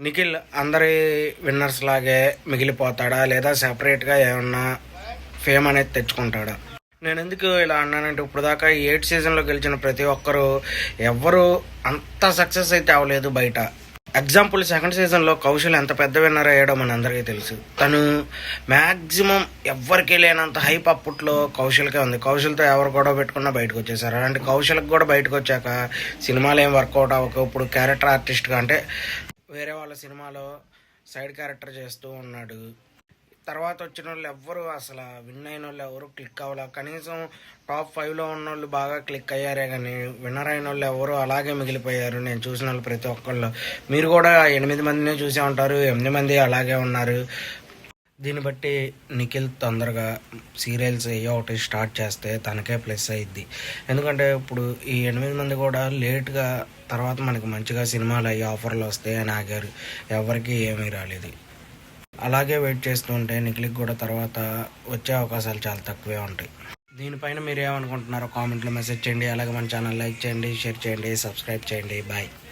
నిఖిల్ అందరి విన్నర్స్ లాగే మిగిలిపోతాడా లేదా సెపరేట్గా ఏమన్నా ఫేమ్ అనేది తెచ్చుకుంటాడా? నేను ఎందుకు ఇలా అన్నానంటే, ఇప్పుడు దాకా 8 సీజన్లో గెలిచిన ప్రతి ఒక్కరు ఎవ్వరు అంత సక్సెస్ అయితే అవ్వలేదు బయట. ఎగ్జాంపుల్, సెకండ్ సీజన్లో కౌశల్ ఎంత పెద్ద విన్నర్ అయ్యాడో మన అందరికీ తెలుసు. తను మ్యాక్సిమం ఎవ్వరికి లేనంత హైప్ అప్పట్లో కౌశల్కే ఉంది. కౌశల్తో ఎవరు గొడవ పెట్టుకున్నా బయటకు వచ్చేసారు. అలాంటి కౌశల్కి కూడా బయటకు వచ్చాక సినిమాలు ఏం వర్కౌట్ అవ్వక ఇప్పుడు క్యారెక్టర్ ఆర్టిస్ట్గా, అంటే వేరే వాళ్ళ సినిమాలో సైడ్ క్యారెక్టర్ చేస్తూ ఉన్నాడు. తర్వాత వచ్చిన వాళ్ళు ఎవ్వరు అసలు విన్ అయిన వాళ్ళు ఎవరు క్లిక్ అవ్వాల. కనీసం టాప్ 5లో ఉన్న వాళ్ళు బాగా క్లిక్ అయ్యారే కానీ విన్నర్ అయిన వాళ్ళు ఎవరు అలాగే మిగిలిపోయారు. నేను చూసిన వాళ్ళు ప్రతి ఒక్కళ్ళు, మీరు కూడా 8 మందినే చూసే ఉంటారు, 8 మంది అలాగే ఉన్నారు. దీన్ని బట్టి నిఖిల్ తొందరగా సీరియల్స్ ఏయో ఒకటి స్టార్ట్ చేస్తే తనకే ప్లస్ అయ్యిద్ది. ఎందుకంటే ఇప్పుడు ఈ 8 మంది కూడా లేట్గా తర్వాత మనకి మంచిగా సినిమాలు అయ్యి ఆఫర్లు వస్తాయి అని ఆగారు. ఎవరికి ఏమీ రాలేదు. అలాగే వెయిట్ చేస్తూ ఉంటే నిఖిల్కి కూడా తర్వాత వచ్చే అవకాశాలు చాలా తక్కువే ఉంటాయి. దీనిపైన మీరు ఏమనుకుంటున్నారో కామెంట్లో మెసేజ్ చేయండి. అలాగే మన ఛానల్ లైక్ చేయండి, షేర్ చేయండి, సబ్స్క్రైబ్ చేయండి. బాయ్.